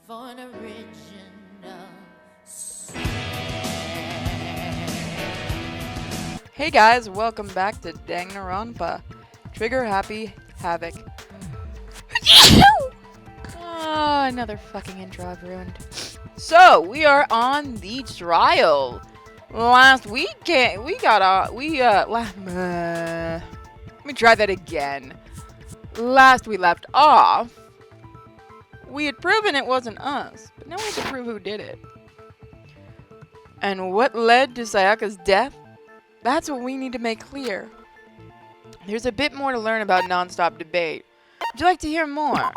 for an original song. Hey guys, welcome back to Danganronpa. Trigger happy Havoc. Oh, another fucking intro I've ruined. So, we are on the trial. Last weekend, let me try that again. Last we left off, we had proven it wasn't us, but now we have to prove who did it. And what led to Sayaka's death? That's what we need to make clear. There's a bit more to learn about non-stop debate. Would you like to hear more?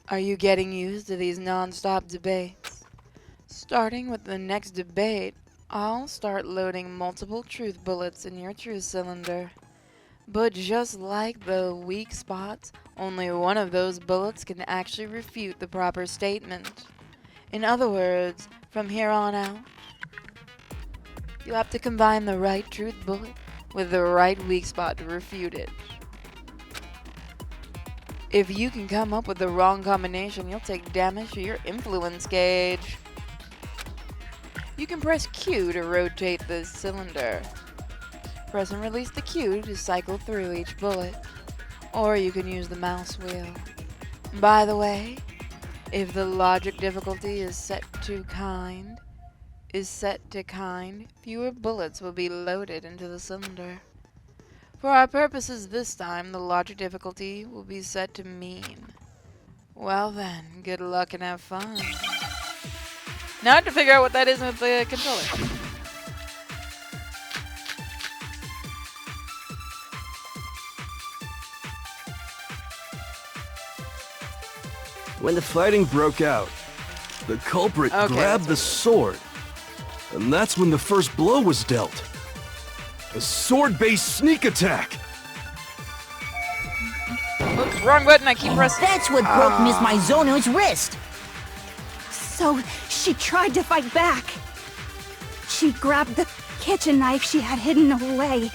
Are you getting used to these non-stop debates? Starting with the next debate, I'll start loading multiple truth bullets in your truth cylinder. But just like the weak spots, only one of those bullets can actually refute the proper statement. In other words, from here on out, you have to combine the right truth bullet with the right weak spot to refute it. If you can come up with the wrong combination, you'll take damage to your influence gauge. You can press Q to rotate the cylinder. Press and release the Q to cycle through each bullet. Or you can use the mouse wheel. By the way, if the logic difficulty is set to kind, fewer bullets will be loaded into the cylinder. For our purposes this time, the logic difficulty will be set to mean. Well then, good luck and have fun. Now I have to figure out what that is with the controller. When the fighting broke out, the culprit grabbed the sword, and that's when the first blow was dealt. A sword-based sneak attack! Oops, wrong button, I keep pressing. That's what broke Ms. Mizono's wrist! So, she tried to fight back. She grabbed the kitchen knife she had hidden away.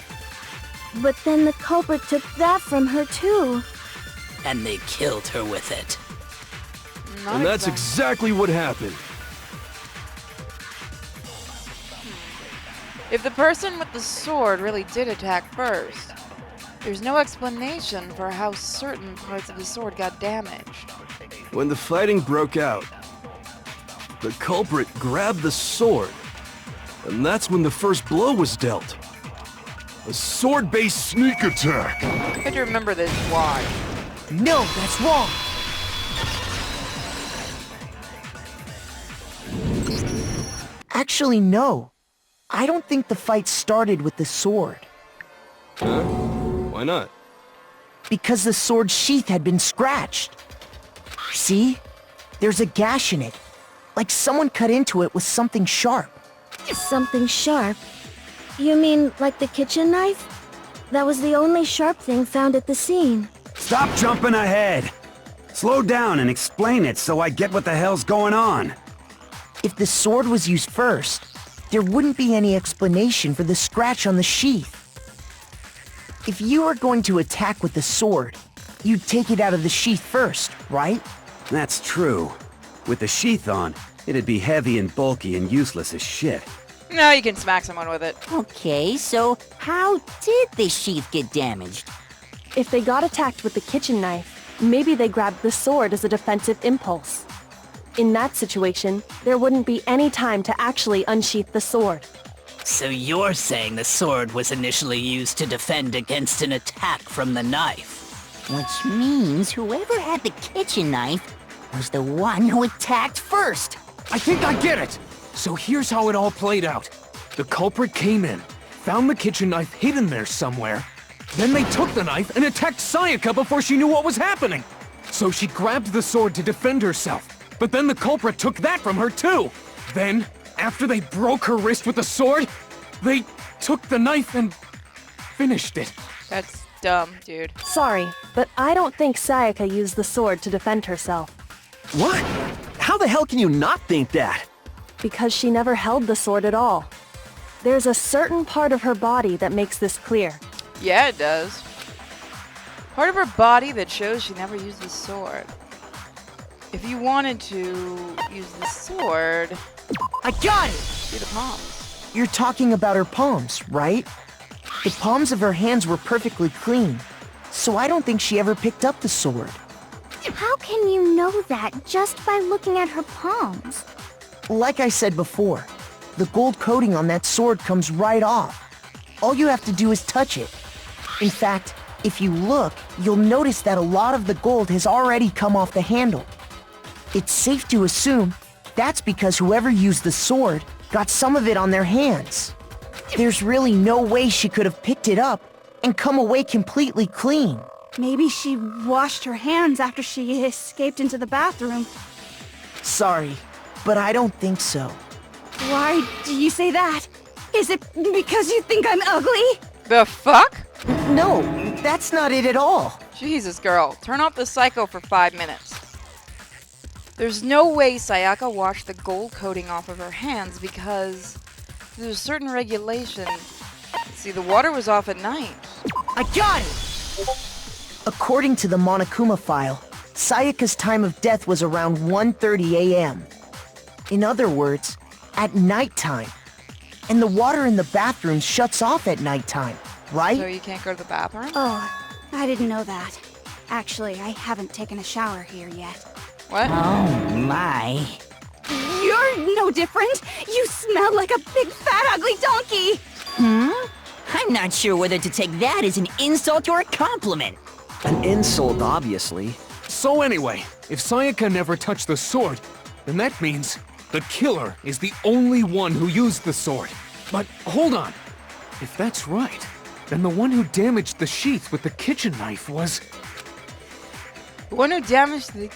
But then the culprit took that from her too. And they killed her with it. And that's exactly what happened. If the person with the sword really did attack first, there's no explanation for how certain parts of the sword got damaged. When the fighting broke out, the culprit grabbed the sword, and that's when the first blow was dealt. A sword-based sneak attack! I had to remember this. Why? No, that's wrong! Actually, no. I don't think the fight started with the sword. Huh? Why not? Because the sword's sheath had been scratched. See? There's a gash in it. Like someone cut into it with something sharp. Something sharp? You mean like the kitchen knife? That was the only sharp thing found at the scene. Stop jumping ahead! Slow down and explain it so I get what the hell's going on. If the sword was used first, there wouldn't be any explanation for the scratch on the sheath. If you were going to attack with the sword, you'd take it out of the sheath first, right? That's true. With the sheath on, it'd be heavy and bulky and useless as shit. No, you can smack someone with it. Okay, so how did the sheath get damaged? If they got attacked with the kitchen knife, maybe they grabbed the sword as a defensive impulse. In that situation, there wouldn't be any time to actually unsheath the sword. So you're saying the sword was initially used to defend against an attack from the knife? Which means whoever had the kitchen knife was the one who attacked first. I think I get it! So here's how it all played out. The culprit came in, found the kitchen knife hidden there somewhere. Then they took the knife and attacked Sayaka before she knew what was happening. So she grabbed the sword to defend herself. But then the culprit took that from her too. Then, after they broke her wrist with the sword, they took the knife and finished it. That's dumb, dude. Sorry, but I don't think Sayaka used the sword to defend herself. What? How the hell can you not think that? Because she never held the sword at all. There's a certain part of her body that makes this clear. Yeah, it does. Part of her body that shows she never used the sword. if you wanted to use the sword, I got it! see the palms. You're talking about her palms, right? The palms of her hands were perfectly clean, so I don't think she ever picked up the sword. How can you know that just by looking at her palms? Like I said before, the gold coating on that sword comes right off. All you have to do is touch it. In fact, if you look, you'll notice that a lot of the gold has already come off the handle. It's safe to assume that's because whoever used the sword got some of it on their hands. There's really no way she could have picked it up and come away completely clean. Maybe she washed her hands after she escaped into the bathroom. Sorry, but I don't think so. Why do you say that? Is it because you think I'm ugly? The fuck? No, that's not it at all. Jesus, girl. Turn off the psycho for 5 minutes. There's no way Sayaka washed the gold coating off of her hands because there's a certain regulation. See, the water was off at night. I got it! According to the Monokuma file, Sayaka's time of death was around 1:30 a.m. In other words, at nighttime. And the water in the bathroom shuts off at nighttime, right? So you can't go to the bathroom? Oh, I didn't know that. Actually, I haven't taken a shower here yet. What? Oh my. You're no different! You smell like a big fat ugly donkey! I'm not sure whether to take that as an insult or a compliment. An insult, obviously. So anyway, if Sayaka never touched the sword, then that means the killer is the only one who used the sword. But hold on. If that's right, then the one who damaged the sheath with the kitchen knife was... The one who damaged the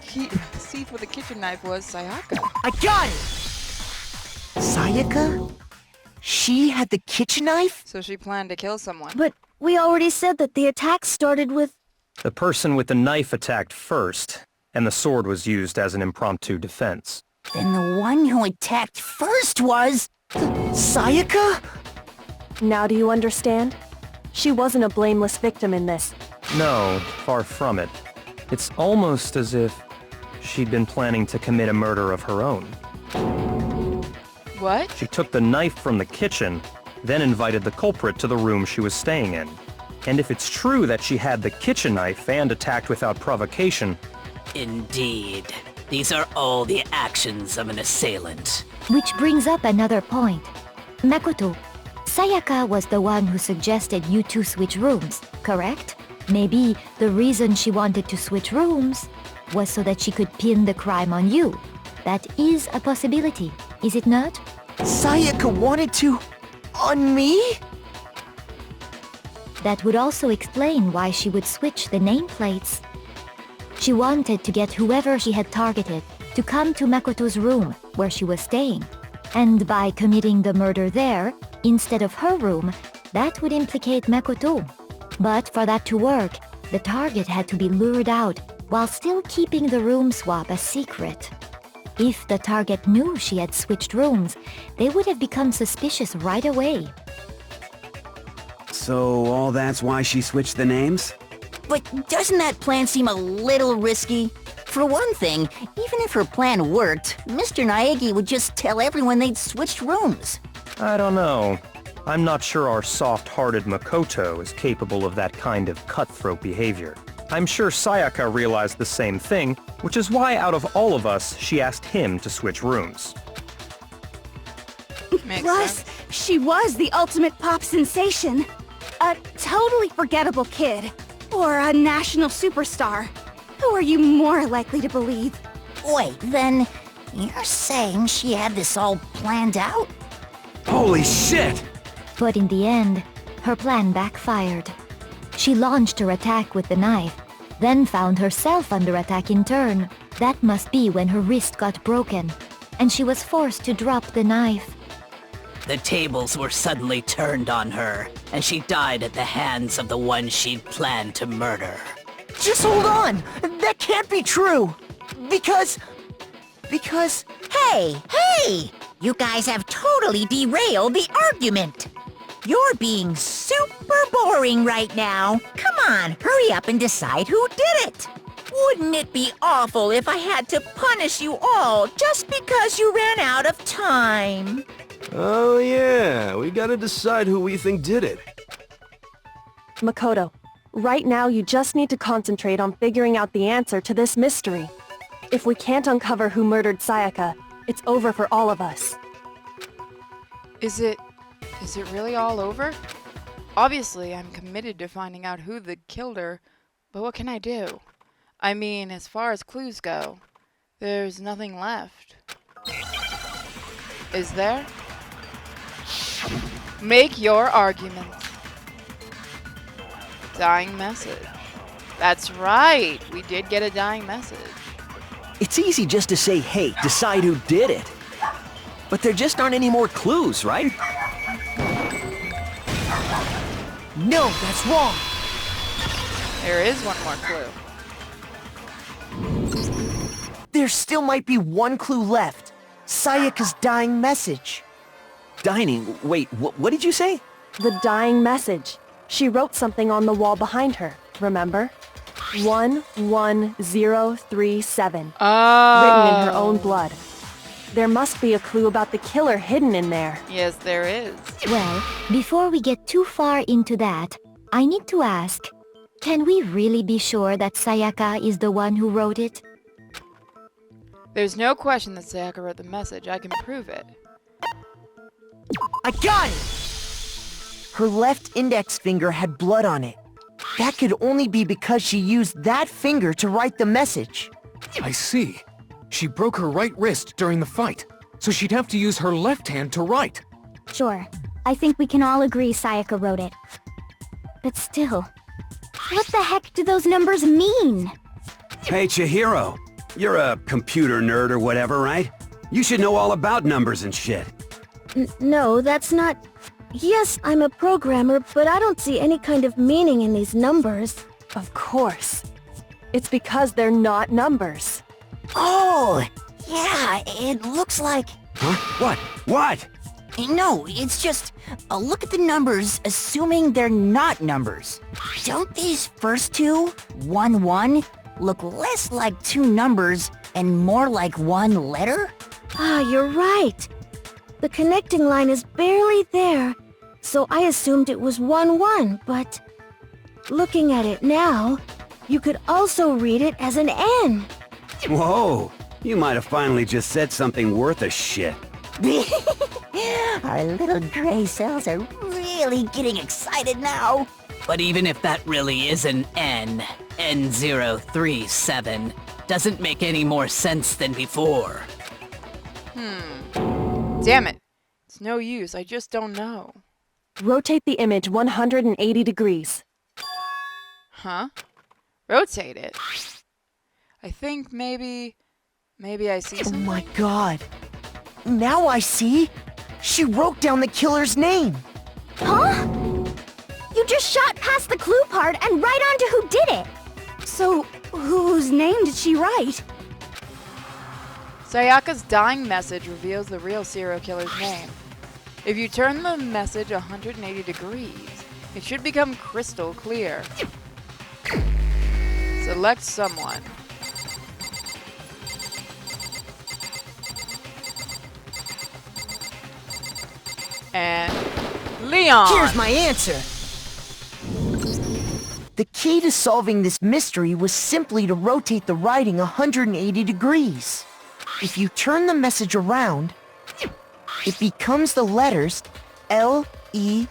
teeth with the kitchen knife was Sayaka. I got it! Sayaka? She had the kitchen knife? So she planned to kill someone. But we already said that the attack started with... The person with the knife attacked first, and the sword was used as an impromptu defense. Then the one who attacked first was... Sayaka? Now do you understand? She wasn't a blameless victim in this. No, far from it. It's almost as if she'd been planning to commit a murder of her own. What? She took the knife from the kitchen, then invited the culprit to the room she was staying in. And if it's true that she had the kitchen knife and attacked without provocation... Indeed. These are all the actions of an assailant. Which brings up another point. Makoto, Sayaka was the one who suggested you two switch rooms, correct? Maybe the reason she wanted to switch rooms was so that she could pin the crime on you. That is a possibility, is it not? Sayaka wanted to... on me? That would also explain why she would switch the nameplates. She wanted to get whoever she had targeted to come to Makoto's room where she was staying. And by committing the murder there, instead of her room, that would implicate Makoto. But for that to work, the target had to be lured out while still keeping the room swap a secret. If the target knew she had switched rooms, they would have become suspicious right away. So all that's why she switched the names? But doesn't that plan seem a little risky? For one thing, even if her plan worked, Mr. Naegi would just tell everyone they'd switched rooms. I don't know. I'm not sure our soft-hearted Makoto is capable of that kind of cutthroat behavior. I'm sure Sayaka realized the same thing, which is why out of all of us, she asked him to switch rooms. Plus, she was the ultimate pop sensation. A totally forgettable kid. Or a national superstar. Who are you more likely to believe? Wait, then you're saying she had this all planned out? Holy shit! But in the end, her plan backfired. She launched her attack with the knife, then found herself under attack in turn. That must be when her wrist got broken, and she was forced to drop the knife. The tables were suddenly turned on her, and she died at the hands of the one she'd planned to murder. Just hold on! That can't be true! Because... Hey! You guys have totally derailed the argument! You're being super boring right now. Come on, hurry up and decide who did it! Wouldn't it be awful if I had to punish you all just because you ran out of time? Oh yeah, we gotta decide who we think did it. Makoto, right now you just need to concentrate on figuring out the answer to this mystery. If we can't uncover who murdered Sayaka, it's over for all of us. Is it really all over? Obviously, I'm committed to finding out who killed her, but what can I do? I mean, as far as clues go, there's nothing left. Is there? Make your argument. Dying message. That's right, we did get a dying message. It's easy just to say, hey, decide who did it. But there just aren't any more clues, right? No, that's wrong. There is one more clue. There still might be one clue left. Sayaka's dying message. Dayne, wait, what did you say? The dying message. She wrote something on the wall behind her, remember? 11037. Written in her own blood. There must be a clue about the killer hidden in there. Yes, there is. Well, before we get too far into that, I need to ask, can we really be sure that Sayaka is the one who wrote it? There's no question that Sayaka wrote the message. I can prove it. I got it! Her left index finger had blood on it. That could only be because she used that finger to write the message. I see. She broke her right wrist during the fight, so she'd have to use her left hand to write. Sure. I think we can all agree Sayaka wrote it. But still, what the heck do those numbers mean? Hey, Chihiro. You're a computer nerd or whatever, right? You should know all about numbers and shit. No, that's not... Yes, I'm a programmer, but I don't see any kind of meaning in these numbers. Of course. It's because they're not numbers. Oh, yeah, it looks like... Huh? What? What? No, it's just, look at the numbers, assuming they're not numbers. Don't these first two, 1-1, look less like two numbers and more like one letter? Ah, you're right. The connecting line is barely there, so I assumed it was 1-1, but... Looking at it now, you could also read it as an N. Whoa, you might have finally just said something worth a shit. Our little gray cells are really getting excited now. But even if that really is an N037, doesn't make any more sense than before. Damn it. It's no use, I just don't know. Rotate the image 180 degrees. Huh? Rotate it? I think maybe I see Oh something. my god. Now I see. She wrote down the killer's name. Huh? You just shot past the clue part and right onto who did it. So, whose name did she write? Sayaka's dying message reveals the real serial killer's name. If you turn the message 180 degrees, it should become crystal clear. Select someone. And Leon! Here's my answer. The key to solving this mystery was simply to rotate the writing 180 degrees. If you turn the message around, it becomes the letters L-E-O-N.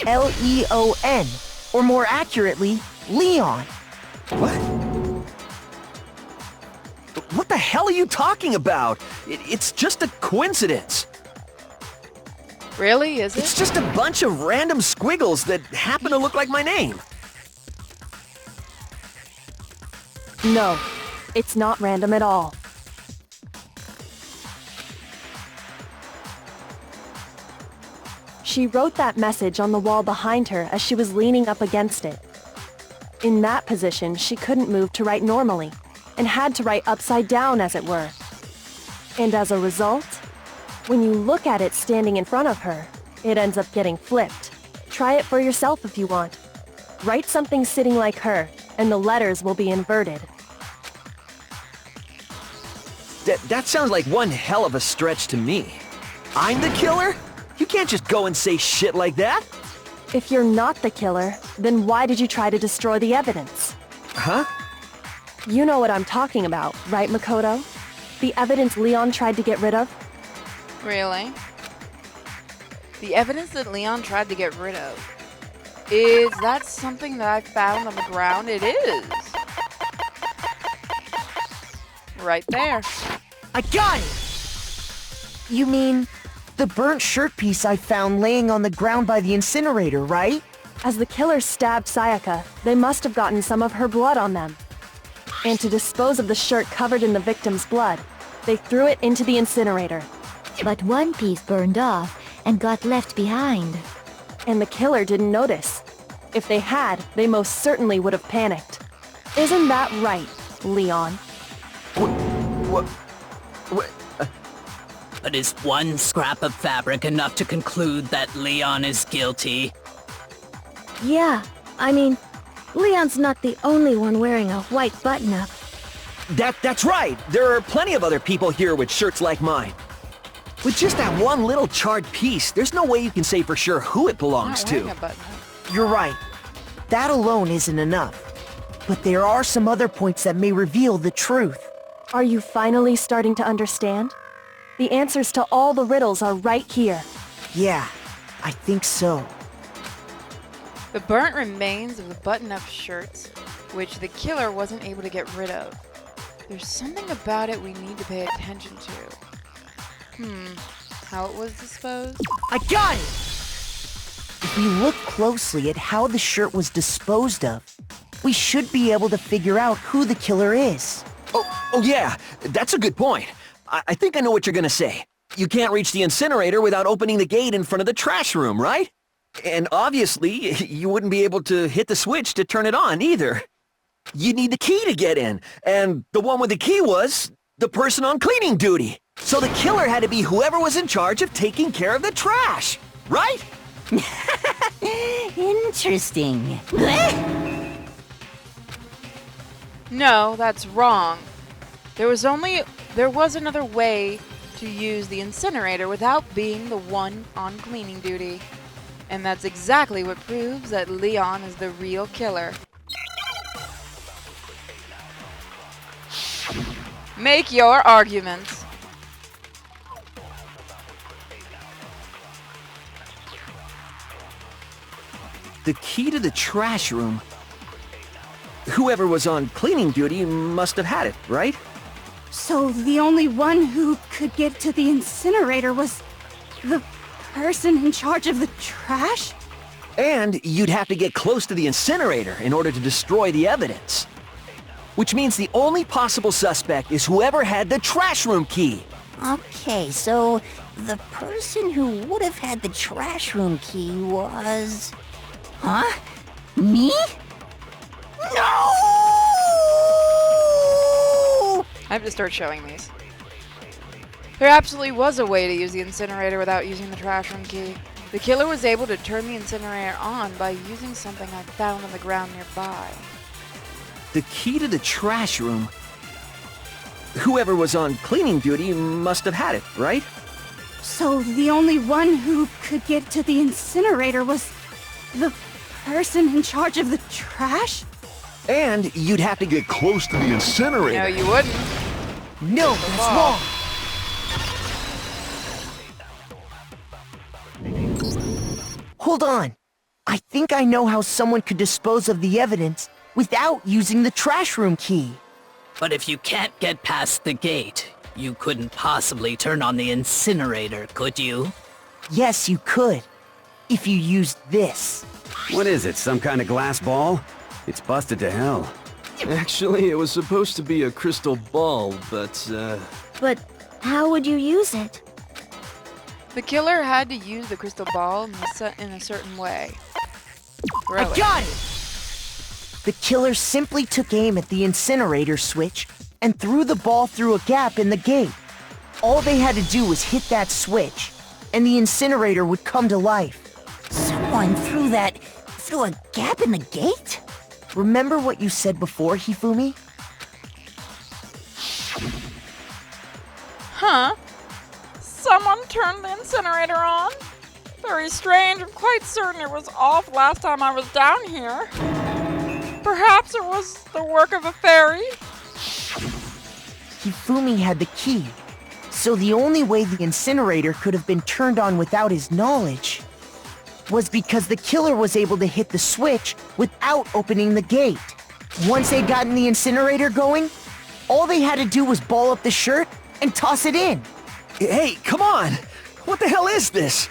L-E-O-N, or more accurately, Leon. What? What the hell are you talking about? It's just a coincidence. Really, is it? It's just a bunch of random squiggles that happen to look like my name. No, it's not random at all. She wrote that message on the wall behind her as she was leaning up against it. In that position, she couldn't move to write normally, and had to write upside down, as it were. And as a result, when you look at it standing in front of her, it ends up getting flipped. Try it for yourself if you want. Write something sitting like her, and the letters will be inverted. That sounds like one hell of a stretch to me. I'm the killer? You can't just go and say shit like that. If you're not the killer, then why did you try to destroy the evidence? Huh? You know what I'm talking about, right, Makoto? The evidence Leon tried to get rid of? Really? The evidence that Leon tried to get rid of. Is that something that I found on the ground? It is. Right there. I got it! You mean the burnt shirt piece I found laying on the ground by the incinerator, right? As the killer stabbed Sayaka, they must have gotten some of her blood on them. And to dispose of the shirt covered in the victim's blood, they threw it into the incinerator. But one piece burned off and got left behind. And the killer didn't notice. If they had, they most certainly would have panicked. Isn't that right, Leon? What? But is one scrap of fabric enough to conclude that Leon is guilty? Yeah, I mean, Leon's not the only one wearing a white button-up. That's right! There are plenty of other people here with shirts like mine. With just that one little charred piece, there's no way you can say for sure who it belongs to. You're right. That alone isn't enough. But there are some other points that may reveal the truth. Are you finally starting to understand? The answers to all the riddles are right here. Yeah, I think so. The burnt remains of the button-up shirts, which the killer wasn't able to get rid of. There's something about it we need to pay attention to. How it was disposed? I got it! If we look closely at how the shirt was disposed of, we should be able to figure out who the killer is. Oh yeah, that's a good point. I think I know what you're gonna say. You can't reach the incinerator without opening the gate in front of the trash room, right? And obviously, you wouldn't be able to hit the switch to turn it on either. You'd need the key to get in, and the one with the key was the person on cleaning duty. So the killer had to be whoever was in charge of taking care of the trash, right? Interesting. No, that's wrong. There was another way to use the incinerator without being the one on cleaning duty. And that's exactly what proves that Leon is the real killer. Make your arguments. The key to the trash room. Whoever was on cleaning duty must have had it, right? So the only one who could get to the incinerator was the person in charge of the trash? And you'd have to get close to the incinerator in order to destroy the evidence. Which means the only possible suspect is whoever had the trash room key. Okay, so the person who would have had the trash room key was... Huh? Me? No! I have to start showing these. There absolutely was a way to use the incinerator without using the trash room key. The killer was able to turn the incinerator on by using something I found on the ground nearby. The key to the trash room? Whoever was on cleaning duty must have had it, right? So the only one who could get to the incinerator was the person in charge of the trash? And you'd have to get close to the incinerator. No, you wouldn't. No, that's wrong. Hold on. I think I know how someone could dispose of the evidence without using the trash room key. But if you can't get past the gate, you couldn't possibly turn on the incinerator, could you? Yes, you could. If you used this. What is it, some kind of glass ball? It's busted to hell. Actually, it was supposed to be a crystal ball, but, But how would you use it? The killer had to use the crystal ball in a certain way. I got it! The killer simply took aim at the incinerator switch and threw the ball through a gap in the gate. All they had to do was hit that switch, and the incinerator would come to life. Someone threw a gap in the gate? Remember what you said before, Hifumi? Huh? Someone turned the incinerator on? Very strange. I'm quite certain it was off last time I was down here. Perhaps it was the work of a fairy? Hifumi had the key, so the only way the incinerator could have been turned on without his knowledge was because the killer was able to hit the switch without opening the gate. Once they'd gotten the incinerator going, all they had to do was ball up the shirt and toss it in. Hey, come on! What the hell is this?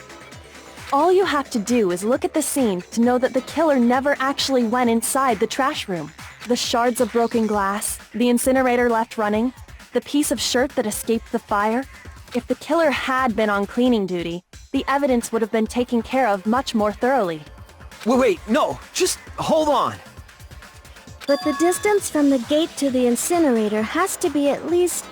All you have to do is look at the scene to know that the killer never actually went inside the trash room. The shards of broken glass, the incinerator left running, the piece of shirt that escaped the fire. If the killer had been on cleaning duty, the evidence would have been taken care of much more thoroughly. Wait, no, just hold on. But the distance from the gate to the incinerator has to be at least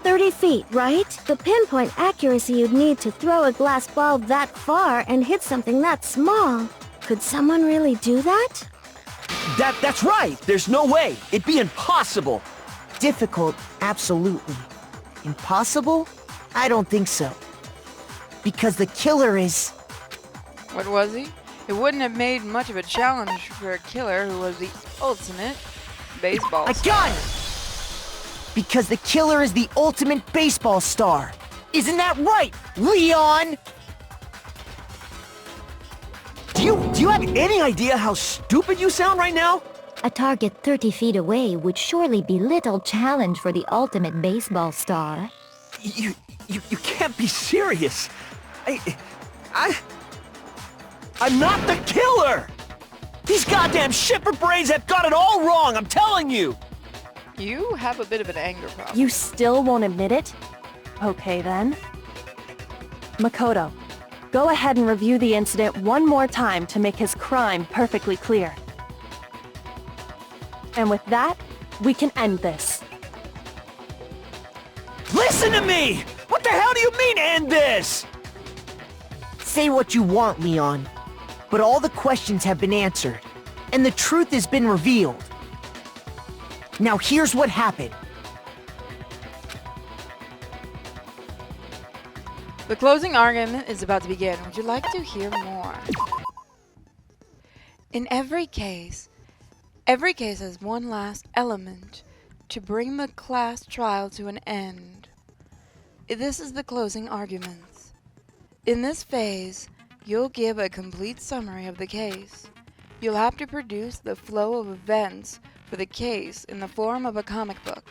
30 feet, right? The pinpoint accuracy you'd need to throw a glass ball that far and hit something that small. Could someone really do that? That's right! There's no way! It'd be impossible! Difficult, absolutely. Impossible? I don't think so. Because the killer is... What was he? It wouldn't have made much of a challenge for a killer who was the ultimate baseball I got it! Because the killer is the ultimate baseball star. Isn't that right, Leon? Do you have any idea how stupid you sound right now? A target 30 feet away would surely be little challenge for the ultimate baseball star. You can't be serious. I'm not the killer! These goddamn shipper brains have got it all wrong, I'm telling you! You have a bit of an anger problem. You still won't admit it? Okay then. Makoto, go ahead and review the incident one more time to make his crime perfectly clear. And with that, we can end this. Listen to me! What the hell do you mean, end this? Say what you want, Leon. But all the questions have been answered, and the truth has been revealed. Now here's what happened. The closing argument is about to begin. Would you like to hear more? In every case has one last element to bring the class trial to an end. This is the closing arguments. In this phase, you'll give a complete summary of the case. You'll have to produce the flow of events for the case in the form of a comic book.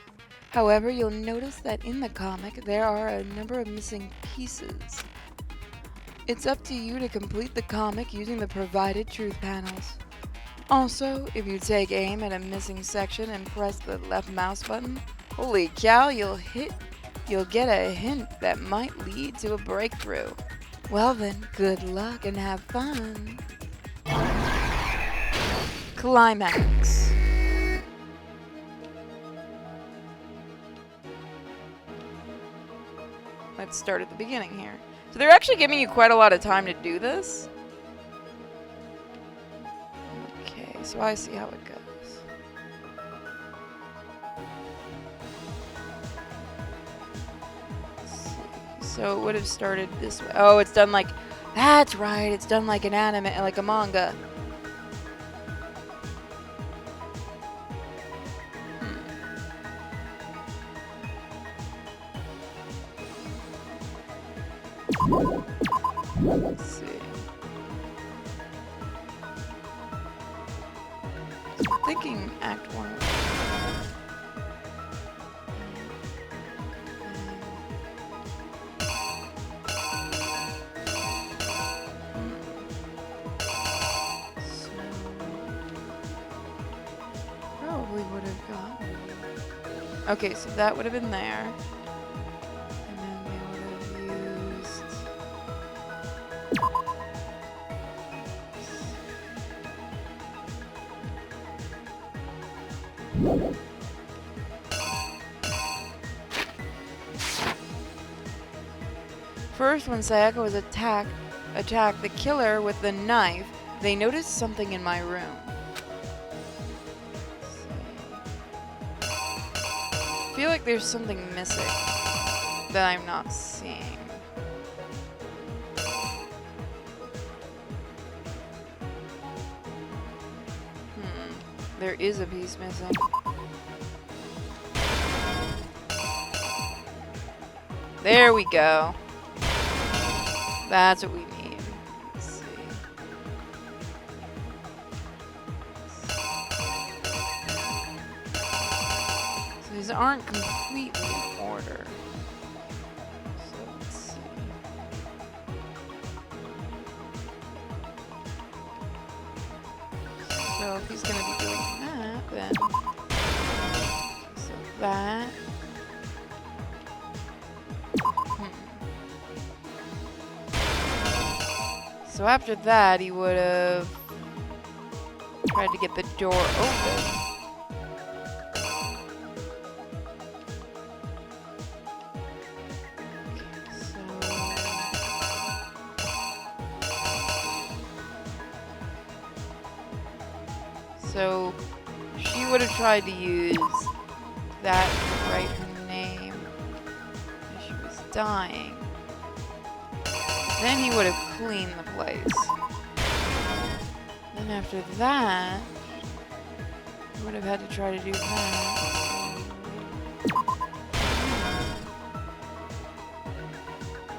However, you'll notice that in the comic there are a number of missing pieces. It's up to you to complete the comic using the provided truth panels. Also, if you take aim at a missing section and press the left mouse button, holy cow, you'll get a hint that might lead to a breakthrough. Well then, good luck and have fun. Climax. Let's start at the beginning here. So they're actually giving you quite a lot of time to do this. Okay, so I see how it goes. Let's see. So it would have started this way. Oh, it's done like... That's right, it's done like an anime, like a manga. Let's see. Thinking Act 1. Probably would have gotten. Okay, so that would have been there. And then they would have used. First, when Sayaka was attacked the killer with the knife, they noticed something in my room. feel like there's something missing that I'm not seeing. There is a piece missing. There we go. That's what we need. Let's see. So these aren't completely in order. So let's see. So if he's gonna be doing that, then so that. So after that, he would have tried to get the door open. So she would have tried to use that to write her name as she was dying. Then he would have cleaned the place. Then after that, he would have had to try to do that.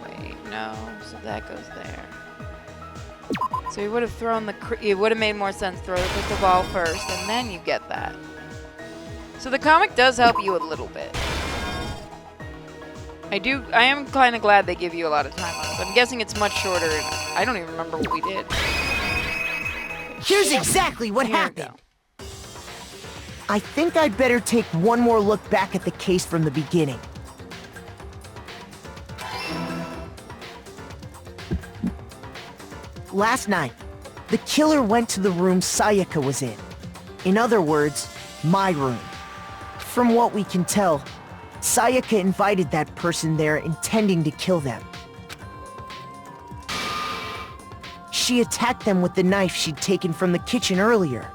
Wait, no. So that goes there. So he would have thrown it would have made more sense throw the crystal ball first, and then you get that. So the comic does help you a little bit. I am kind of glad they give you a lot of time on this. I'm guessing it's much shorter. I don't even remember what we did. Here's exactly what happened. I think I'd better take one more look back at the case from the beginning. Last night, the killer went to the room Sayaka was in. In other words, my room. From what we can tell, Sayaka invited that person there intending to kill them. She attacked them with the knife she'd taken from the kitchen earlier.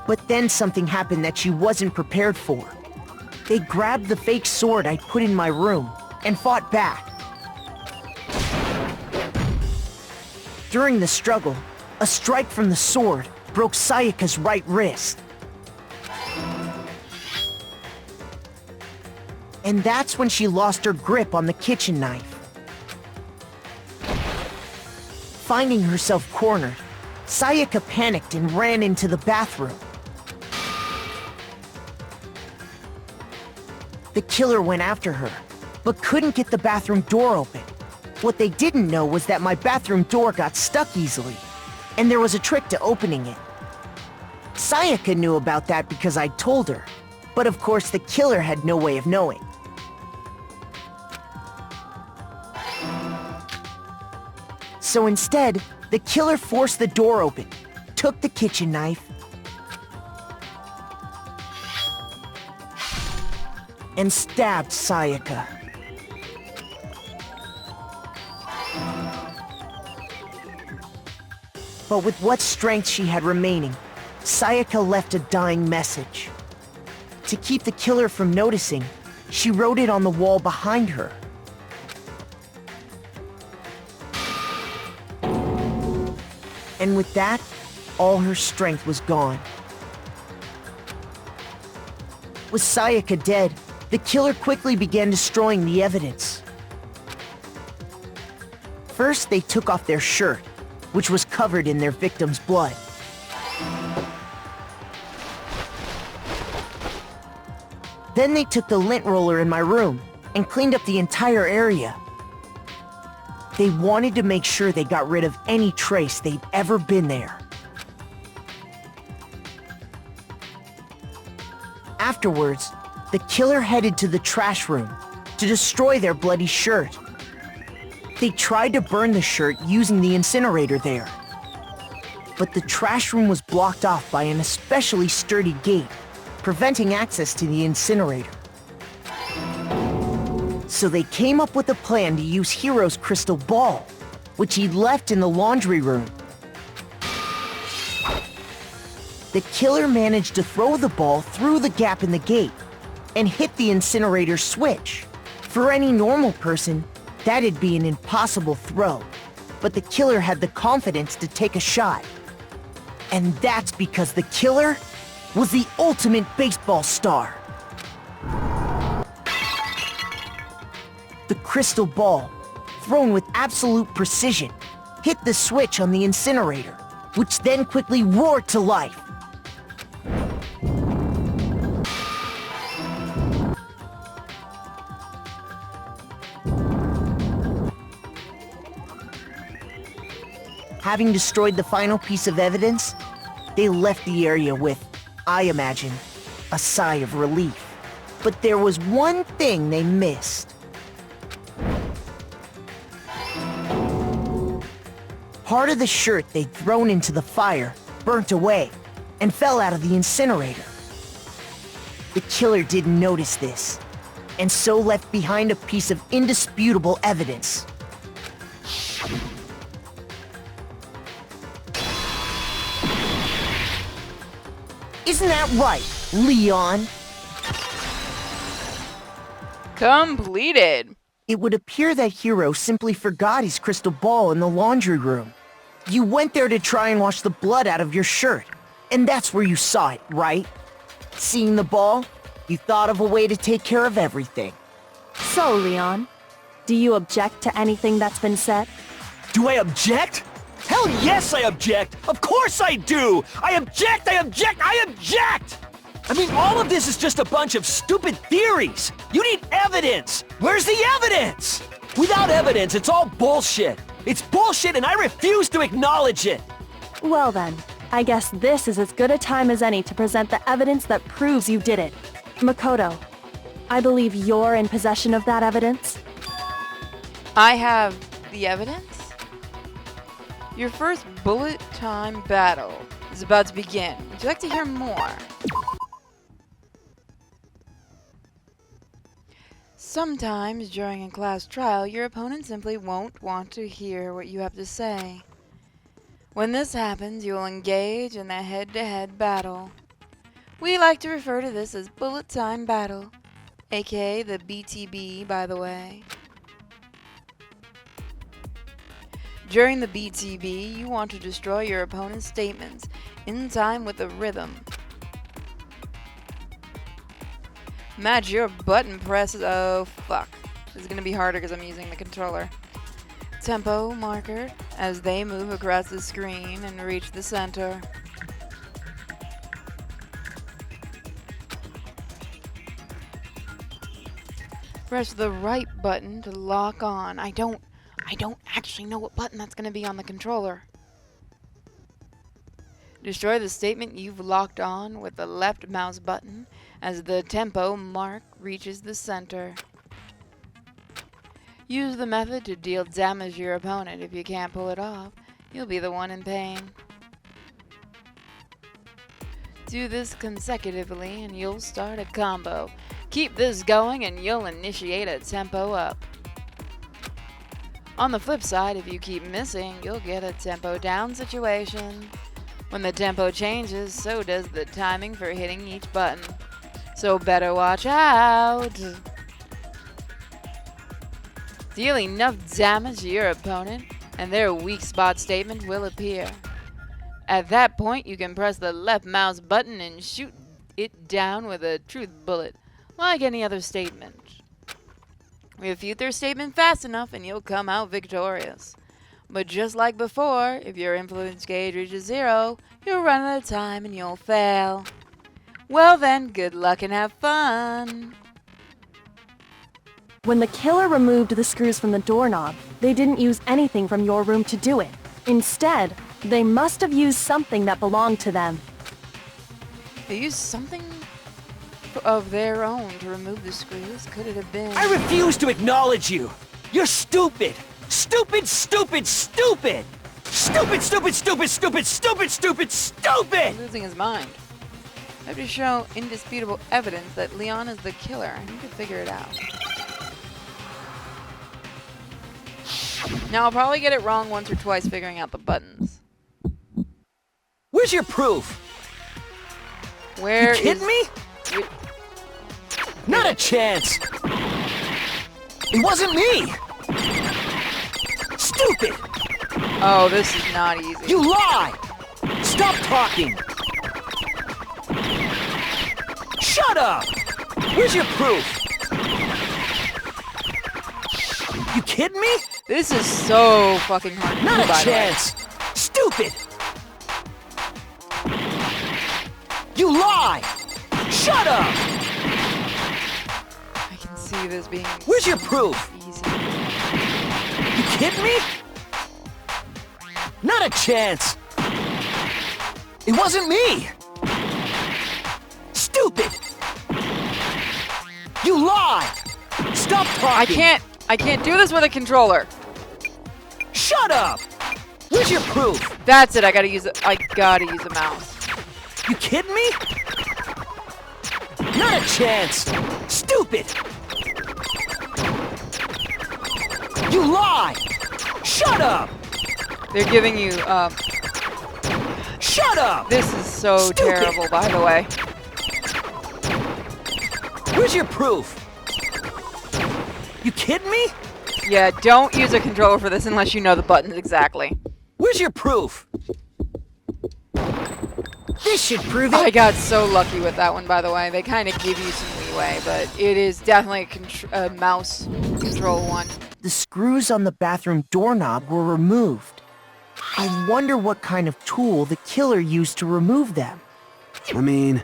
But then something happened that she wasn't prepared for. They grabbed the fake sword I'd put in my room and fought back. During the struggle, a strike from the sword broke Sayaka's right wrist. And that's when she lost her grip on the kitchen knife. Finding herself cornered, Sayaka panicked and ran into the bathroom. The killer went after her, but couldn't get the bathroom door open. What they didn't know was that my bathroom door got stuck easily, and there was a trick to opening it. Sayaka knew about that because I'd told her, but of course the killer had no way of knowing. So instead, the killer forced the door open, took the kitchen knife, and stabbed Sayaka. But with what strength she had remaining, Sayaka left a dying message. To keep the killer from noticing, she wrote it on the wall behind her. And with that, all her strength was gone. With Sayaka dead, the killer quickly began destroying the evidence. First, they took off their shirt, which was covered in their victim's blood. Then they took the lint roller in my room and cleaned up the entire area. They wanted to make sure they got rid of any trace they'd ever been there. Afterwards, the killer headed to the trash room to destroy their bloody shirt. They tried to burn the shirt using the incinerator there. But the trash room was blocked off by an especially sturdy gate, preventing access to the incinerator. So they came up with a plan to use Hiro's crystal ball, which he'd left in the laundry room. The killer managed to throw the ball through the gap in the gate and hit the incinerator switch. For any normal person, that'd be an impossible throw, but the killer had the confidence to take a shot. And that's because the killer was the ultimate baseball star. The crystal ball, thrown with absolute precision, hit the switch on the incinerator, which then quickly roared to life. Having destroyed the final piece of evidence, they left the area with, I imagine, a sigh of relief. But there was one thing they missed. Part of the shirt they'd thrown into the fire burnt away and fell out of the incinerator. The killer didn't notice this, and so left behind a piece of indisputable evidence. Isn't that right, Leon? Completed. It would appear that Hero simply forgot his crystal ball in the laundry room. You went there to try and wash the blood out of your shirt, and that's where you saw it, right? Seeing the ball, you thought of a way to take care of everything. So, Leon, do you object to anything that's been said? Do I object? Hell yes I object! Of course I do! I object! I object! I object! I mean, all of this is just a bunch of stupid theories! You need evidence! Where's the evidence? Without evidence, it's all bullshit! It's bullshit and I refuse to acknowledge it! Well then, I guess this is as good a time as any to present the evidence that proves you did it. Makoto, I believe you're in possession of that evidence? I have the evidence? Your first bullet time battle is about to begin. Would you like to hear more? Sometimes during a class trial, your opponent simply won't want to hear what you have to say. When this happens, you will engage in a head-to-head battle. We like to refer to this as bullet time battle, aka the BTB, by the way. During the BTB, you want to destroy your opponent's statements in time with the rhythm. Match your button presses. Oh, fuck. This is going to be harder because I'm using the controller. Tempo marker as they move across the screen and reach the center. Press the right button to lock on. I don't actually know what button that's going to be on the controller. Destroy the statement you've locked on with the left mouse button as the tempo mark reaches the center. Use the method to deal damage to your opponent. If you can't pull it off, you'll be the one in pain. Do this consecutively and you'll start a combo. Keep this going and you'll initiate a tempo up. On the flip side, if you keep missing, you'll get a tempo down situation. When the tempo changes, so does the timing for hitting each button. So better watch out! Deal enough damage to your opponent, and their weak spot statement will appear. At that point, you can press the left mouse button and shoot it down with a truth bullet, like any other statement. Refute their statement fast enough and you'll come out victorious. But just like before, if your influence gauge reaches 0, you'll run out of time and you'll fail. Well then, good luck and have fun! When the killer removed the screws from the doorknob, they didn't use anything from your room to do it. Instead, they must have used something that belonged to them. They used something of their own to remove the screws? Could it have been... I refuse to acknowledge you! You're stupid! Stupid, stupid, stupid! Stupid, stupid, stupid, stupid, stupid, stupid, stupid! He's losing his mind. I have to show indisputable evidence that Leon is the killer. I need to figure it out. Now, I'll probably get it wrong once or twice figuring out the buttons. Where's your proof? Where You kidding me? Not a chance! It wasn't me! Stupid! Oh, this is not easy. You lie! Stop talking! Shut up! Where's your proof? You kidding me? This is so fucking hard to do, Not by a the way. chance! Stupid! You lie! Shut up! I can see this being Where's your proof? easy. You kidding me? Not a chance! It wasn't me! Stupid! You lie! Stop talking! I can't do this with a controller. Shut up! Where's your proof? That's it. I gotta use a mouse. You kidding me? Not a chance! Stupid! You lie! Shut up! They're giving you Shut up! This is so Stupid. terrible, by the way. Where's your proof? You kidding me? Yeah, don't use a controller for this unless you know the buttons exactly. Where's your proof? This should prove it. I got so lucky with that one, by the way. They kind of give you some leeway, but it is definitely a mouse control one. The screws on the bathroom doorknob were removed. I wonder what kind of tool the killer used to remove them. I mean,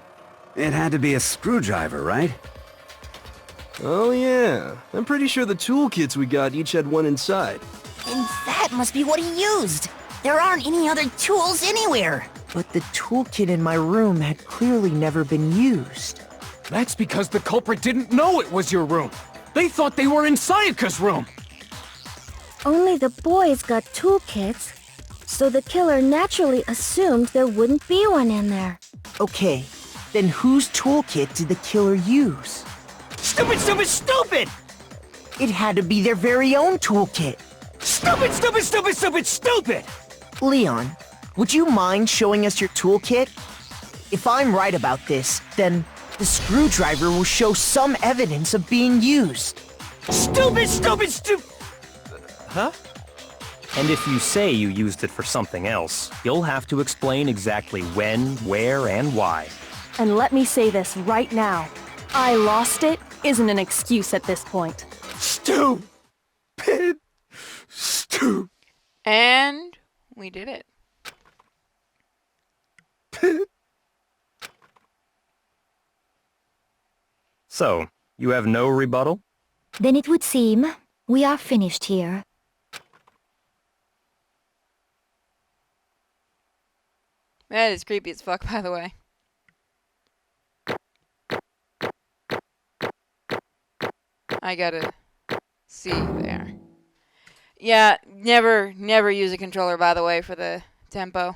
it had to be a screwdriver, right? Oh yeah, I'm pretty sure the toolkits we got each had one inside. And that must be what he used. There aren't any other tools anywhere. But the toolkit in my room had clearly never been used. That's because the culprit didn't know it was your room. They thought they were in Sayaka's room. Only the boys got toolkits, so the killer naturally assumed there wouldn't be one in there. Okay, then whose toolkit did the killer use? Stupid, stupid, stupid! It had to be their very own toolkit. Stupid, stupid, stupid, stupid, stupid! Leon, would you mind showing us your toolkit? If I'm right about this, then the screwdriver will show some evidence of being used. Stupid, stupid, stupid! Huh? And if you say you used it for something else, you'll have to explain exactly when, where, and why. And let me say this right now. I lost it isn't an excuse at this point. Stupid! Stupid! And we did it. So, you have no rebuttal? Then it would seem we are finished here. That is creepy as fuck, by the way. I gotta see there. Yeah, never use a controller, by the way, for the tempo.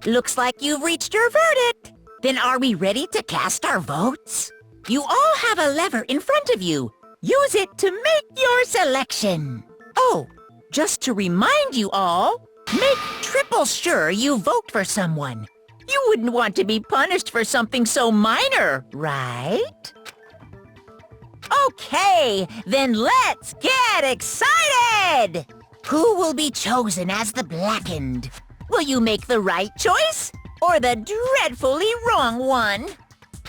Looks like you've reached your verdict. Then are we ready to cast our votes? You all have a lever in front of you. Use it to make your selection. Oh, just to remind you all, make triple sure you vote for someone. You wouldn't want to be punished for something so minor, right? Okay, then let's get excited! Who will be chosen as the Blackened? Will you make the right choice or the dreadfully wrong one?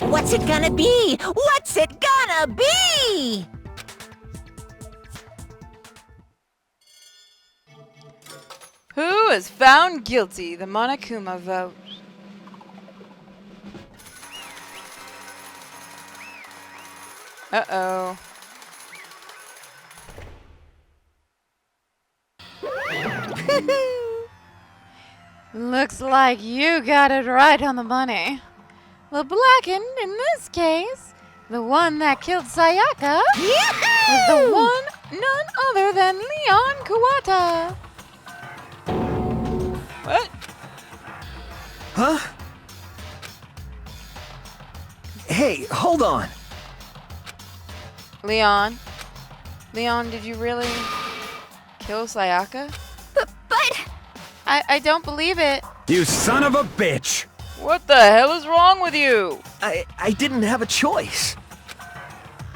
What's it gonna be? What's it gonna be? Who is found guilty? The Monokuma vote. Uh-oh. Looks like you got it right on the money. The Blackened, in this case, the one that killed Sayaka, was the one none other than Leon Kawata. What? Huh? Hey, hold on. Leon, did you really kill Sayaka? But I don't believe it. You son of a bitch! What the hell is wrong with you? I didn't have a choice.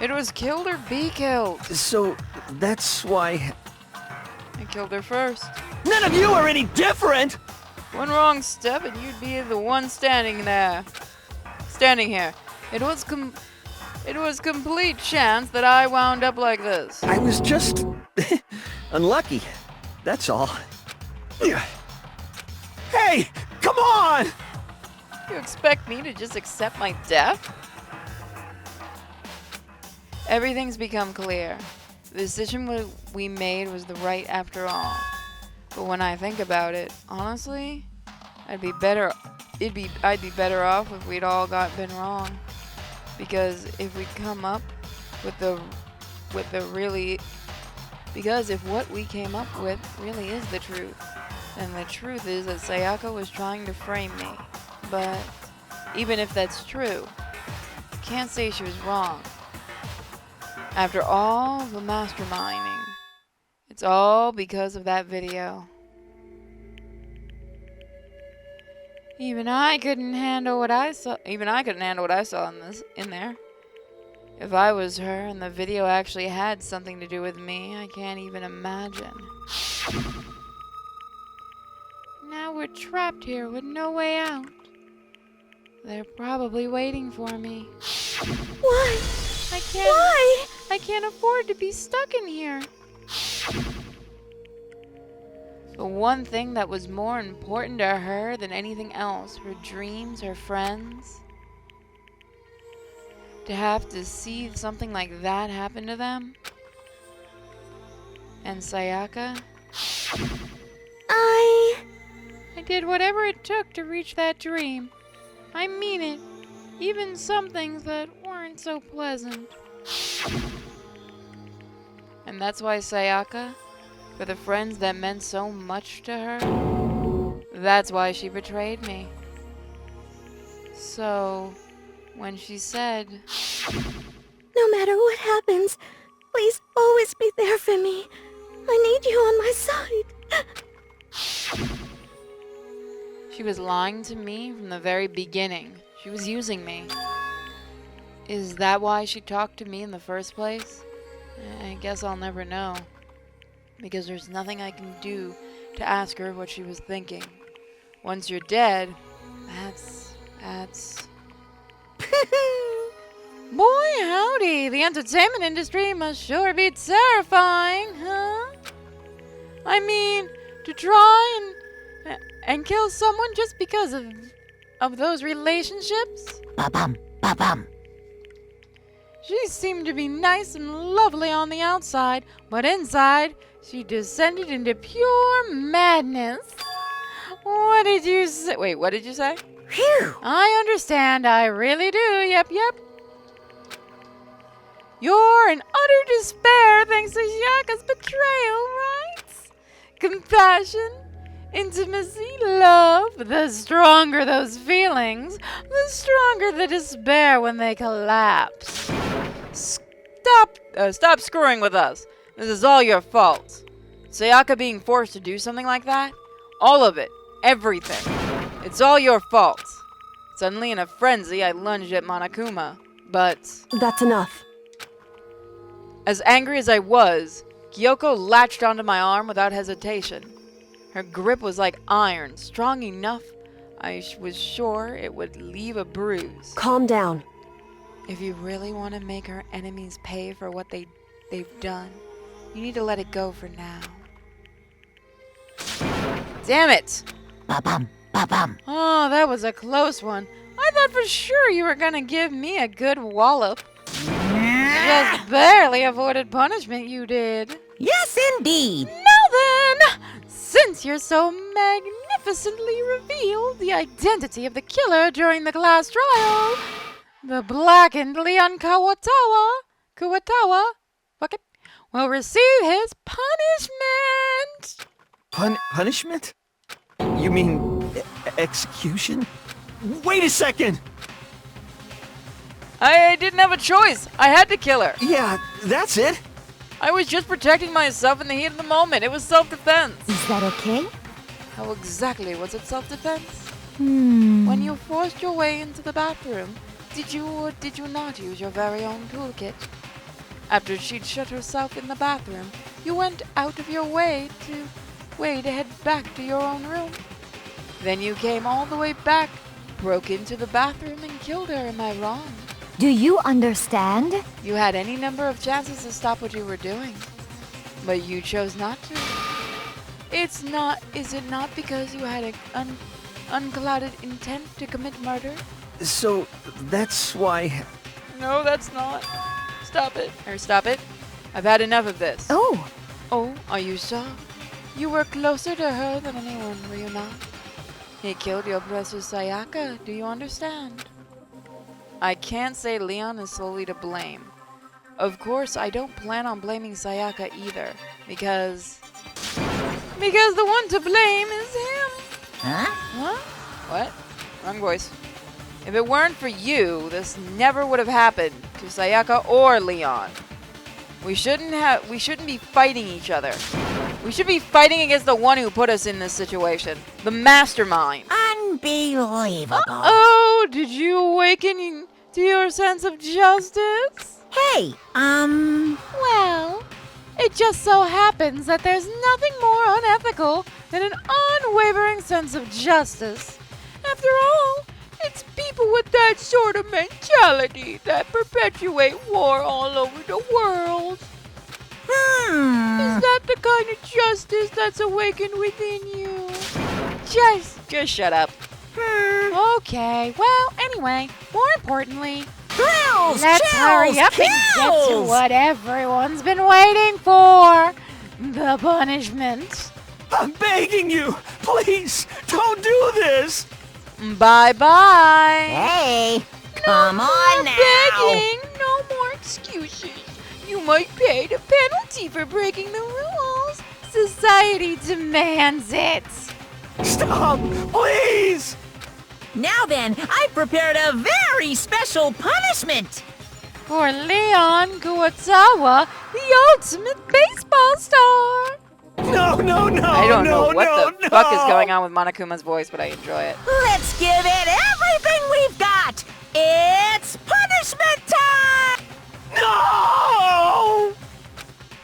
It was killed or be killed. So, that's why... I killed her first. None of you are any different! One wrong step and you'd be the one standing there. Standing here. It was complete chance that I wound up like this. I was just... unlucky. That's all. Hey! Come on! You expect me to just accept my death? Everything's become clear. The decision we made was the right after all. But when I think about it, honestly, I'd be better off if we'd all been wrong. Because if we come up with if what we came up with really is the truth, then the truth is that Sayaka was trying to frame me. But even if that's true, I can't say she was wrong. After all the masterminding, it's all because of that video. Even I couldn't handle what I saw in there. If I was her and the video actually had something to do with me, I can't even imagine. Now we're trapped here with no way out. They're probably waiting for me. Why? I can't afford to be stuck in here. The one thing that was more important to her than anything else, her dreams, her friends. To have to see something like that happen to them. And Sayaka? I did whatever it took to reach that dream. I mean it. Even some things that weren't so pleasant. And that's why Sayaka, for the friends that meant so much to her, that's why she betrayed me. So, when she said, "No matter what happens, please always be there for me. I need you on my side." she was lying to me from the very beginning. She was using me. Is that why she talked to me in the first place? I guess I'll never know. Because there's nothing I can do to ask her what she was thinking. Once you're dead, that's... Boy, howdy, the entertainment industry must sure be terrifying, huh? I mean, to try and kill someone just because of those relationships? Ba-bum, ba-bum. She seemed to be nice and lovely on the outside, but inside, she descended into pure madness. What did you say? Wait, what did you say? Phew! I understand, I really do, yep. You're in utter despair thanks to Sayaka's betrayal, right? Compassion, intimacy, love. The stronger those feelings, the stronger the despair when they collapse. Stop screwing with us. This is all your fault. Sayaka being forced to do something like that? All of it. Everything. It's all your fault. Suddenly in a frenzy, I lunged at Monokuma, but... That's enough. As angry as I was, Kyoko latched onto my arm without hesitation. Her grip was like iron, strong enough I was sure it would leave a bruise. Calm down. If you really want to make her enemies pay for what they've done, you need to let it go for now. Damn it! Ba-bum, ba-bum. Oh, that was a close one. I thought for sure you were gonna give me a good wallop. Just barely avoided punishment, you did. Yes, indeed. Now then, since you're so magnificently revealed the identity of the killer during the class trial, the blackened Leon Kuwatawa, will receive his punishment. Punishment? You mean execution? Wait a second! I didn't have a choice. I had to kill her. Yeah, that's it. I was just protecting myself in the heat of the moment. It was self-defense. Is that okay? How exactly was it self-defense? Hmm. When you forced your way into the bathroom, did you or did you not use your very own toolkit? After she'd shut herself in the bathroom, you went out of your way to head back to your own room. Then you came all the way back, broke into the bathroom and killed her, am I wrong? Do you understand? You had any number of chances to stop what you were doing, but you chose not to. Is it not because you had an unclouded intent to commit murder? So, that's why... No, that's not. Stop it. Or stop it. I've had enough of this. Oh. Oh, are you so? You were closer to her than anyone, were you not? He killed your precious Sayaka, do you understand? I can't say Leon is solely to blame. Of course, I don't plan on blaming Sayaka either, because the one to blame is him. Huh? Huh? What? Wrong voice. If it weren't for you, this never would have happened to Sayaka or Leon. We shouldn't be fighting each other. We should be fighting against the one who put us in this situation. The mastermind. Unbelievable. Oh, did you awaken to your sense of justice? Hey, Well, it just so happens that there's nothing more unethical than an unwavering sense of justice. After all, it's people with that sort of mentality that perpetuate war all over the world. Is that the kind of justice that's awakened within you? Just shut up. Okay, well, anyway, more importantly, Thrills! let's hurry up and get to what everyone's been waiting for. The punishment. I'm begging you! Please, don't do this! Bye-bye. Hey, come on now. Begging, no more excuses. You might pay the penalty for breaking the rules. Society demands it. Stop! Please! Now then, I prepared a very special punishment. For Leon Kuwatawa, the ultimate baseball star. No! I don't know what the fuck is going on with Monokuma's voice, but I enjoy it. Let's give it everything we've got. It's punishment time! No!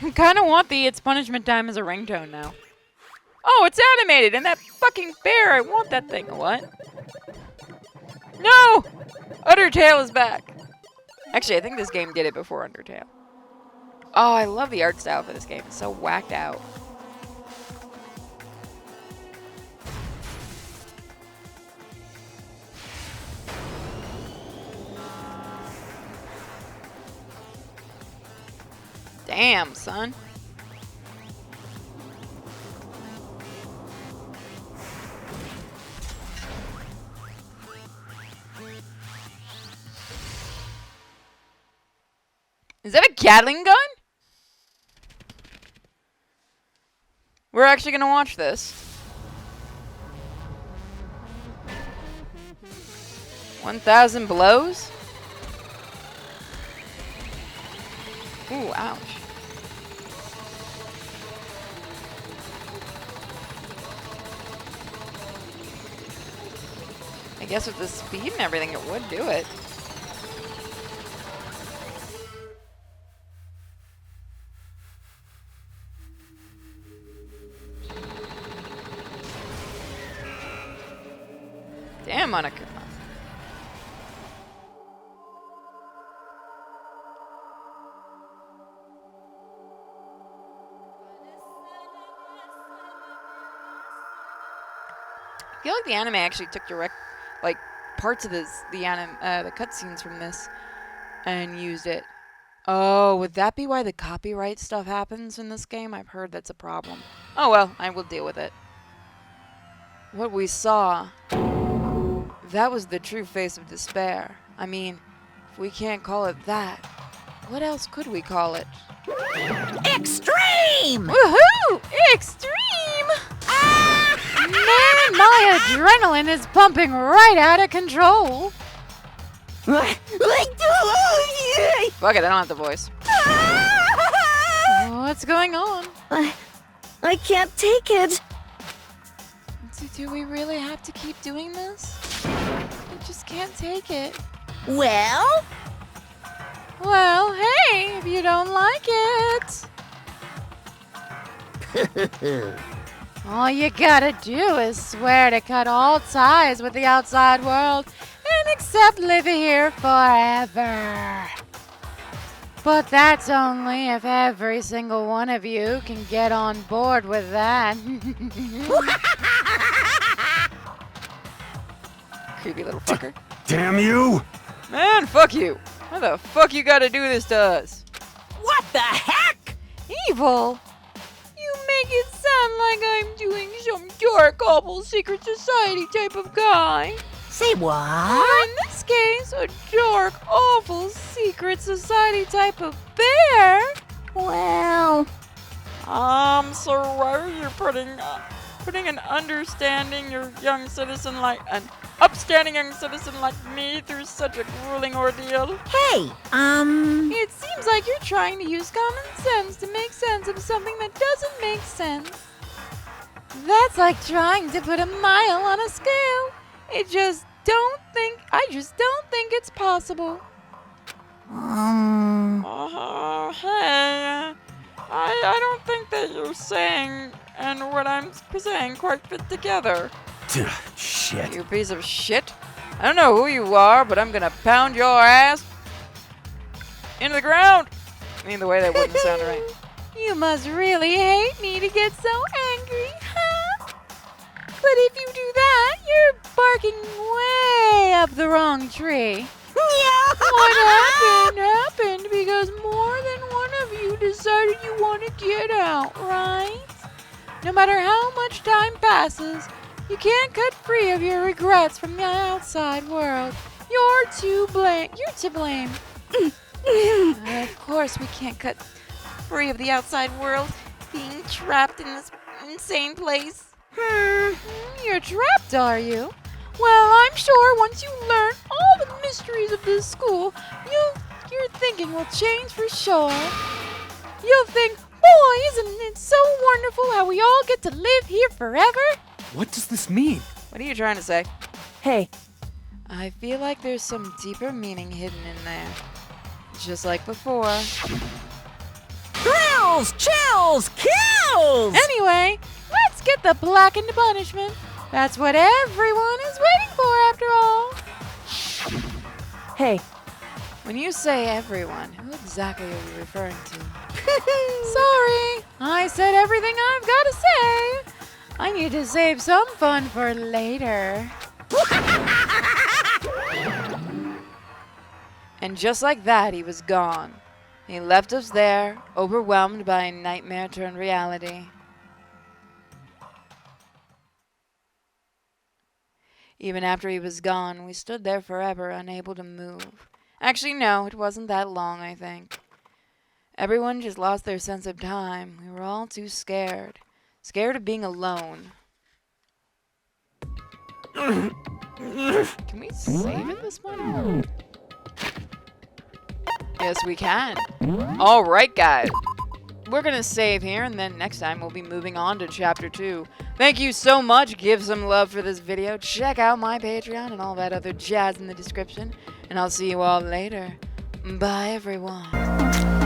I kind of want the "It's Punishment Time" as a ringtone now. Oh, it's animated, and that fucking bear, I want that thing. What? No! Undertale is back. Actually, I think this game did it before Undertale. Oh, I love the art style for this game. It's so whacked out. Damn, son. Is that a Gatling gun? We're actually gonna watch this. 1,000 blows? Ooh, ouch. I guess with the speed and everything, it would do it. Damn, Monokuma. I feel like the anime actually took direct, like, parts of the cutscenes from this and used it. Oh, would that be why the copyright stuff happens in this game? I've heard that's a problem. Oh well, I will deal with it. What we saw, that was the true face of despair. I mean, if we can't call it that, what else could we call it? Extreme! Woohoo! Extreme! Man, my adrenaline is pumping right out of control. Fuck it, I don't have the voice. What's going on? I can't take it. Do we really have to keep doing this? I just can't take it. Well? Well, hey, if you don't like it. All you gotta do is swear to cut all ties with the outside world and accept living here forever. But that's only if every single one of you can get on board with that. Creepy little fucker. Damn you! Man, fuck you. How the fuck you gotta do this to us? What the heck? Evil? You make it sound like I'm doing some dark, awful secret society type of guy. Say what? Or in this case, a dark, awful secret society type of bear. Well... So why are you putting an upstanding young citizen like me through such a grueling ordeal? Hey, It seems like you're trying to use common sense to make sense of something that doesn't make sense. That's like trying to put a mile on a scale. I just don't think it's possible. Hey, I don't think that you're saying and what I'm saying quite fit together. Shit. You piece of shit. I don't know who you are, but I'm gonna pound your ass into the ground. I mean, the way that wouldn't sound right. You must really hate me to get so angry, huh? But if you do that, you're barking way up the wrong tree. What happened because more than one of you decided you want to get out, right? No matter how much time passes, you can't cut free of your regrets from the outside world. You're to blame. Of course we can't cut free of the outside world, being trapped in this insane place. You're trapped, are you? Well, I'm sure once you learn all the mysteries of this school, your thinking will change for sure. You'll think, boy, isn't it so wonderful how we all get to live here forever? What does this mean? What are you trying to say? Hey, I feel like there's some deeper meaning hidden in there. Just like before. Thrills, chills, kills! Anyway, let's get the blackened punishment. That's what everyone is waiting for after all. hey, When you say everyone, who exactly are you referring to? Sorry, I said everything I've got to say. I need to save some fun for later. And just like that, he was gone. He left us there, overwhelmed by a nightmare turned reality. Even after he was gone, we stood there forever, unable to move. Actually, no, it wasn't that long, I think. Everyone just lost their sense of time. We were all too scared. Scared of being alone. Can we save at this point? Yes, we can. Alright, guys. We're gonna save here, and then next time we'll be moving on to Chapter 2. Thank you so much. Give some love for this video. Check out my Patreon and all that other jazz in the description. And I'll see you all later. Bye, everyone.